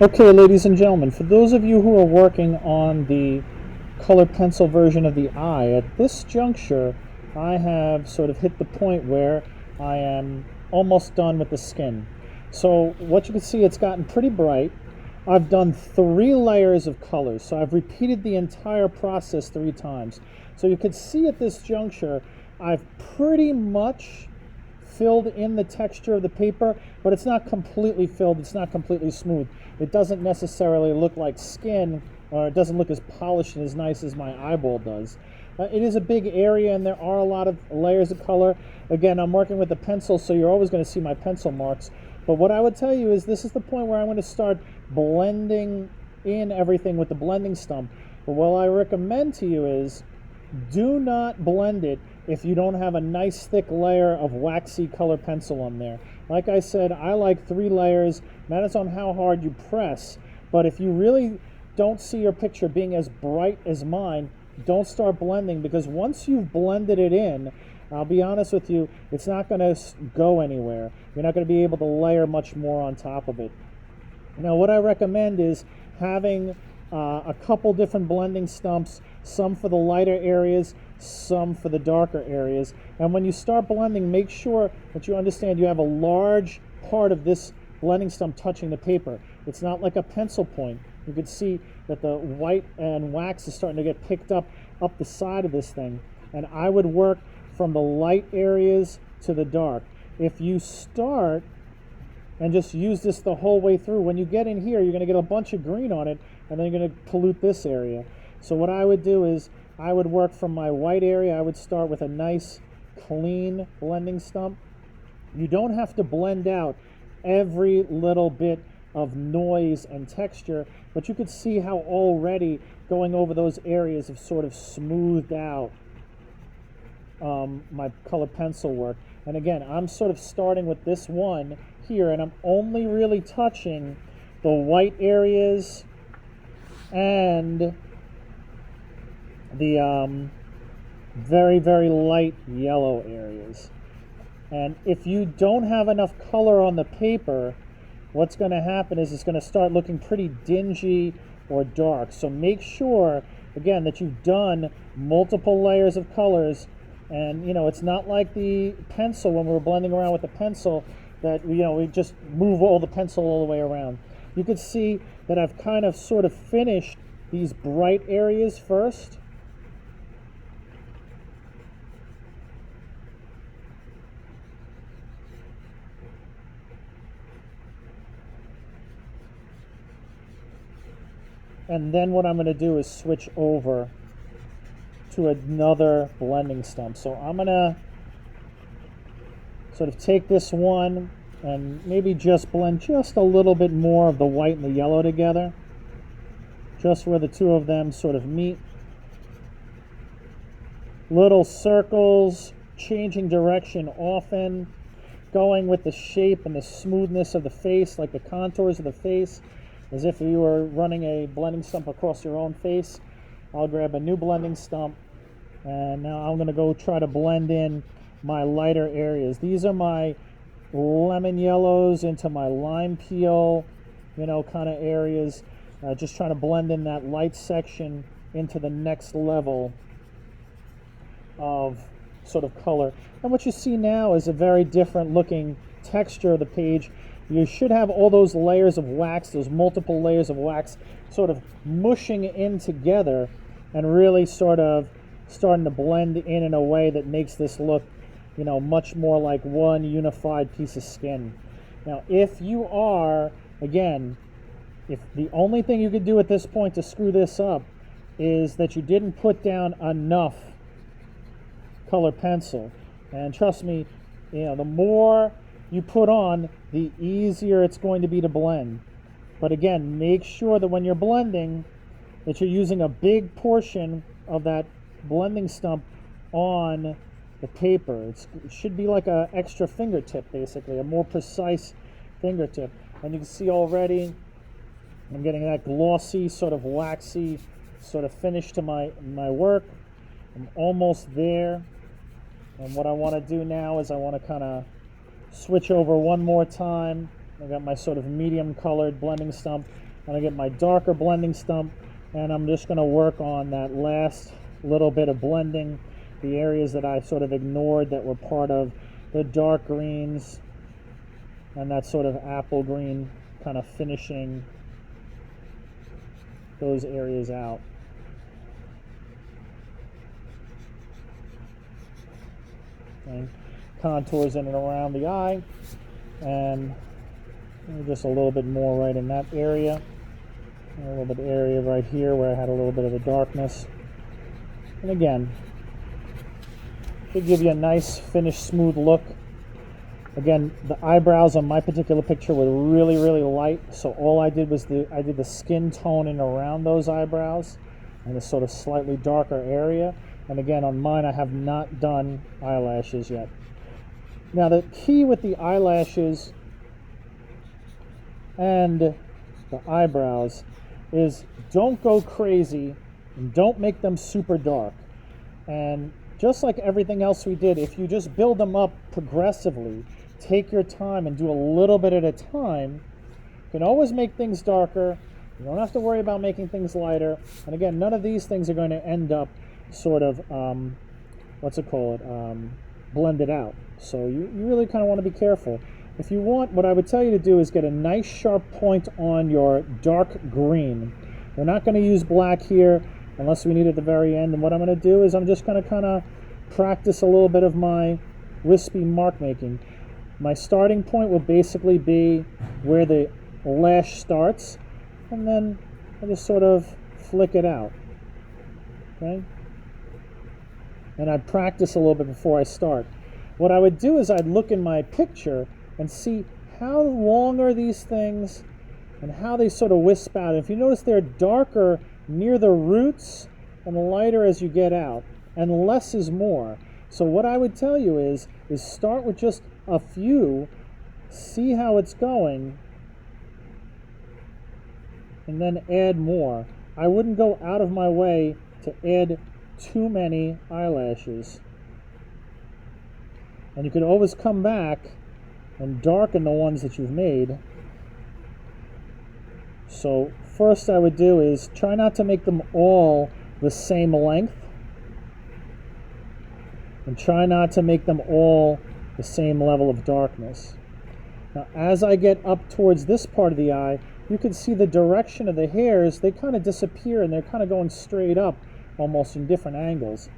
Okay, ladies and gentlemen, for those of you who are working on the color pencil version of the eye, at this juncture, I have sort of hit the point where I am almost done with the skin. So what you can see, it's gotten pretty bright. I've done 3 layers of colors, so I've repeated the entire process 3 times. So you can see at this juncture, I've pretty much filled in the texture of the paper, but it's not completely filled, it's not completely smooth. It doesn't necessarily look like skin, or it doesn't look as polished and as nice as my eyeball does. It is a big area and there are a lot of layers of color. Again, I'm working with a pencil, so you're always going to see my pencil marks. But what I would tell you is this is the point where I'm going to start blending in everything with the blending stump. But what I recommend to you is do not blend it if you don't have a nice thick layer of waxy color pencil on there. Like I said, I like 3 layers. Matters on how hard you press. But if you really don't see your picture being as bright as mine, don't start blending, because once you've blended it in, I'll be honest with you, it's not going to go anywhere. You're not going to be able to layer much more on top of it. Now, what I recommend is having a couple different blending stumps, some for the lighter areas, some for the darker areas. And when you start blending, make sure that you understand you have a large part of this blending stump touching the paper. It's not like a pencil point. You can see that the white and wax is starting to get picked up the side of this thing. And I would work from the light areas to the dark. If you start and just use this the whole way through, when you get in here, you're going to get a bunch of green on it, and then you're going to pollute this area. So what I would do is I would work from my white area. I would start with a nice clean blending stump. You don't have to blend out every little bit of noise and texture, but you could see how already going over those areas have sort of smoothed out my color pencil work. And again, I'm sort of starting with this one here, and I'm only really touching the white areas and the very, very light yellow areas. And if you don't have enough color on the paper, what's going to happen is it's going to start looking pretty dingy or dark. So make sure, again, that you've done multiple layers of colors. And, you know, it's not like the pencil when we were blending around with the pencil that, you know, we just move all the pencil all the way around. You can see that I've kind of sort of finished these bright areas first. And then what I'm going to do is switch over to another blending stump. So I'm going to sort of take this one and maybe just blend just a little bit more of the white and the yellow together, just where the two of them sort of meet. Little circles, changing direction often, going with the shape and the smoothness of the face, like the contours of the face, as if you were running a blending stump across your own face. I'll grab a new blending stump, and now I'm going to go try to blend in my lighter areas. These are my lemon yellows into my lime peel, you know, kind of areas. Just trying to blend in that light section into the next level of sort of color. And what you see now is a very different looking texture of the page. You should have all those layers of wax, those multiple layers of wax, sort of mushing in together and really sort of starting to blend in a way that makes this look, you know, much more like one unified piece of skin. Now, if you are, again, if the only thing you could do at this point to screw this up is that you didn't put down enough color pencil, and trust me, you know, the more you put on, the easier it's going to be to blend. But again, make sure that when you're blending, that you're using a big portion of that blending stump on the paper. It should be like an extra fingertip, basically, a more precise fingertip. And you can see already I'm getting that glossy, sort of waxy sort of finish to my work. I'm almost there. And what I want to do now is I want to kind of switch over one more time. I got my sort of medium colored blending stump. I'm going to get my darker blending stump, and I'm just going to work on that last little bit of blending, the areas that I sort of ignored that were part of the dark greens and that sort of apple green, kind of finishing those areas out. And contours in and around the eye, and just a little bit more right in that area, and a little bit of area right here where I had a little bit of a darkness. And again, should give you a nice finished smooth look. Again, the eyebrows on my particular picture were really, really light, so all I did was I did the skin tone in around those eyebrows and a sort of slightly darker area. And again, on mine, I have not done eyelashes yet. Now, the key with the eyelashes and the eyebrows is don't go crazy and don't make them super dark. And just like everything else we did, if you just build them up progressively, take your time and do a little bit at a time, you can always make things darker. You don't have to worry about making things lighter. And again, none of these things are going to end up sort of, blended out. So you really kind of want to be careful. If you want, what I would tell you to do is get a nice sharp point on your dark green. We're not going to use black here unless we need it at the very end. And what I'm going to do is I'm just going to kind of practice a little bit of my wispy mark making. My starting point will basically be where the lash starts, and then I just sort of flick it out. Okay? And I'd practice a little bit before I start. What I would do is I'd look in my picture and see how long are these things and how they sort of wisp out. If you notice, they're darker near the roots and lighter as you get out, and less is more. So what I would tell you is start with just a few, see how it's going, and then add more. I wouldn't go out of my way to add too many eyelashes. And you can always come back and darken the ones that you've made. So first I would do is try not to make them all the same length, and try not to make them all the same level of darkness. Now, as I get up towards this part of the eye, you can see the direction of the hairs, they kind of disappear and they're kind of going straight up, almost in different angles.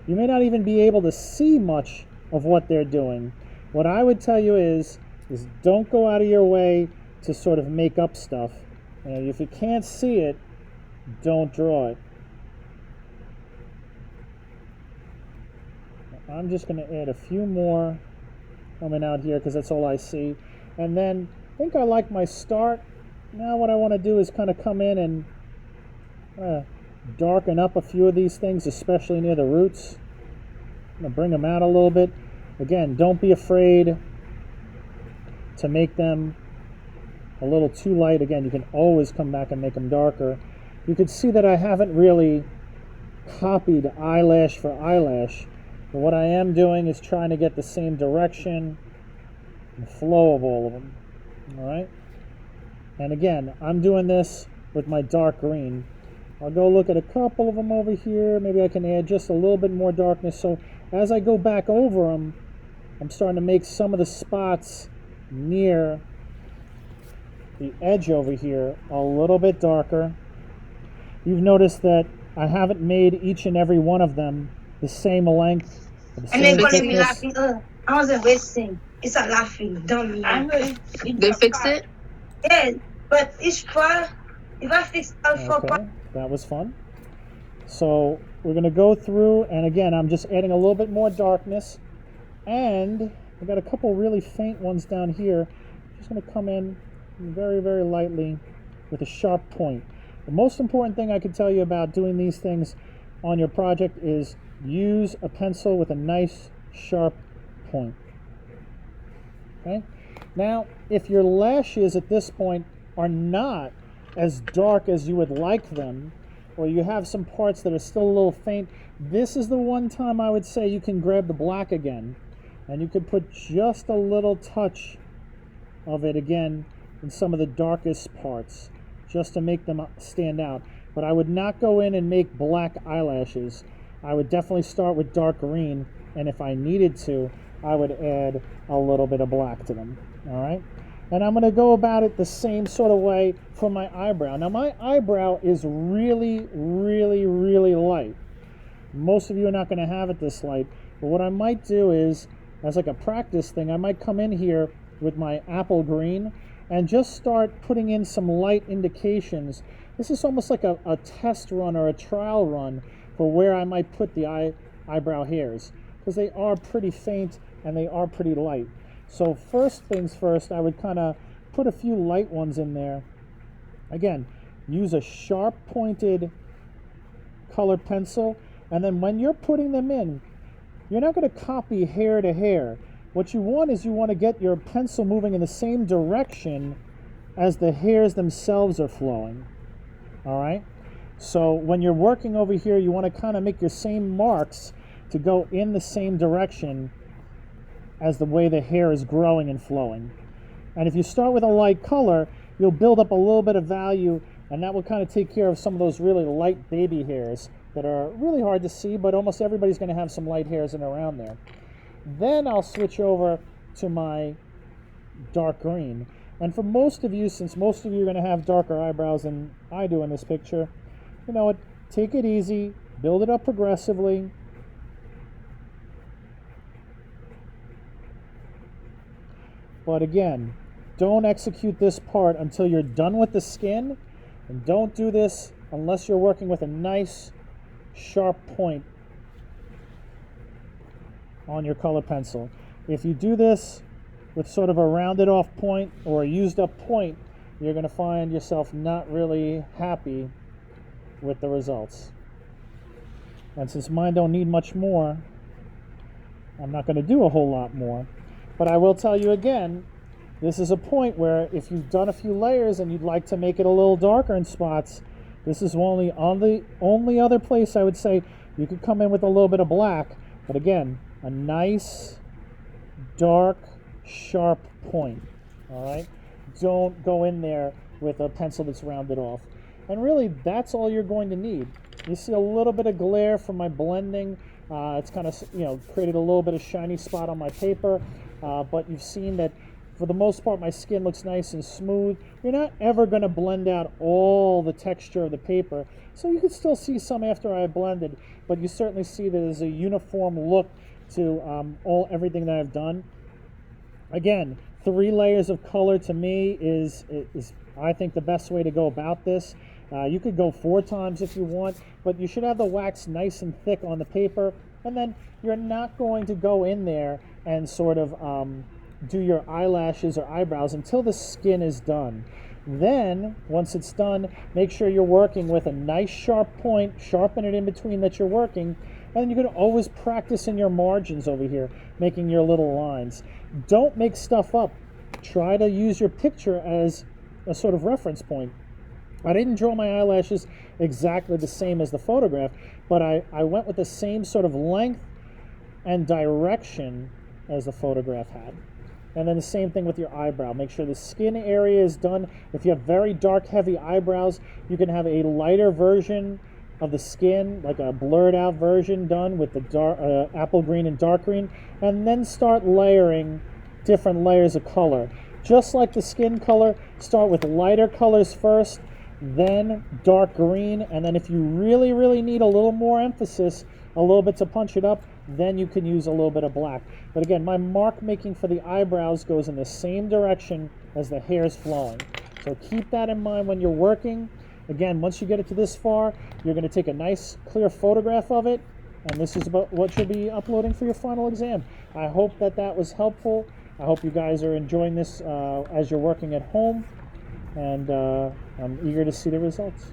You may not even be able to see much of what they're doing. What I would tell you is don't go out of your way to sort of make up stuff. And if you can't see it, don't draw it. I'm just going to add a few more coming out here because that's all I see. And then I think I like my start. Now what I want to do is kind of come in and darken up a few of these things, especially near the roots. I'm going to bring them out a little bit. Again, don't be afraid to make them a little too light. Again, you can always come back and make them darker. You can see that I haven't really copied eyelash for eyelash. But what I am doing is trying to get the same direction and flow of all of them. All right? And again, I'm doing this with my dark green. I'll go look at a couple of them over here. Maybe I can add just a little bit more darkness. So as I go back over them, I'm starting to make some of the spots near the edge over here a little bit darker. You've noticed that I haven't made each and every one of them the same length, the same thickness. I wasn't wasting. It's a laughing. Don't laugh. They fixed it? Yeah, but each part, if I fix all four parts. Okay, that was fun. So we're going to go through, and again, I'm just adding a little bit more darkness. And I've got a couple really faint ones down here. Just going to come in very, very lightly with a sharp point. The most important thing I can tell you about doing these things on your project is use a pencil with a nice sharp point. Okay? Now, if your lashes at this point are not as dark as you would like them, or you have some parts that are still a little faint, this is the one time I would say you can grab the black again, and you could put just a little touch of it again in some of the darkest parts. just to make them stand out. But I would not go in and make black eyelashes. I would definitely start with dark green, and if I needed to, I would add a little bit of black to them. All right? And I'm going to go about it the same sort of way for my eyebrow. Now, my eyebrow is really, really, really light. Most of you are not going to have it this light, but what I might do is, as like a practice thing, I might come in here with my apple green and just start putting in some light indications. This is almost like a test run or a trial run for where I might put the eyebrow hairs, because they are pretty faint and they are pretty light. So first things first, I would kind of put a few light ones in there. Again, use a sharp pointed colored pencil, and then when you're putting them in, you're not going to copy hair to hair. What you want is you want to get your pencil moving in the same direction as the hairs themselves are flowing. All right? So when you're working over here, you want to kind of make your same marks to go in the same direction as the way the hair is growing and flowing. And if you start with a light color, you'll build up a little bit of value, and that will kind of take care of some of those really light baby hairs that are really hard to see, but almost everybody's going to have some light hairs in around there. Then I'll switch over to my dark green. And for most of you, since most of you are going to have darker eyebrows than I do in this picture, you know what, take it easy, build it up progressively. But again, don't execute this part until you're done with the skin, and don't do this unless you're working with a nice sharp point on your color pencil. If you do this with sort of a rounded off point or a used up point, you're going to find yourself not really happy with the results. And since mine don't need much more, I'm not going to do a whole lot more. But I will tell you again, this is a point where if you've done a few layers and you'd like to make it a little darker in spots, this is only other place I would say you could come in with a little bit of black. But again, a nice, dark, sharp point. All right? Don't go in there with a pencil that's rounded off. And really, that's all you're going to need. You see a little bit of glare from my blending. It's kind of, created a little bit of shiny spot on my paper. But you've seen that for the most part, my skin looks nice and smooth. You're not ever going to blend out all the texture of the paper. So you can still see some after I blended, but you certainly see that there's a uniform look to everything that I've done. Again, 3 layers of color to me is I think the best way to go about this. You could go 4 times if you want, but you should have the wax nice and thick on the paper, and then you're not going to go in there and sort of do your eyelashes or eyebrows until the skin is done. Then, once it's done, make sure you're working with a nice sharp point, sharpen it in between that you're working, and you can always practice in your margins over here, making your little lines. Don't make stuff up. Try to use your picture as a sort of reference point. I didn't draw my eyelashes exactly the same as the photograph, but I went with the same sort of length and direction as the photograph had. And then the same thing with your eyebrow. Make sure the skin area is done. If you have very dark, heavy eyebrows, you can have a lighter version of the skin, like a blurred out version done with the dark, apple green and dark green, and then start layering different layers of color. Just like the skin color, start with lighter colors first, then dark green, and then if you really, really need a little more emphasis, a little bit to punch it up, then you can use a little bit of black. But again, my mark making for the eyebrows goes in the same direction as the hairs flowing. So keep that in mind when you're working. Again, once you get it to this far, you're going to take a nice clear photograph of it, and this is about what you'll be uploading for your final exam. I hope that was helpful. I hope you guys are enjoying this as you're working at home, and I'm eager to see the results.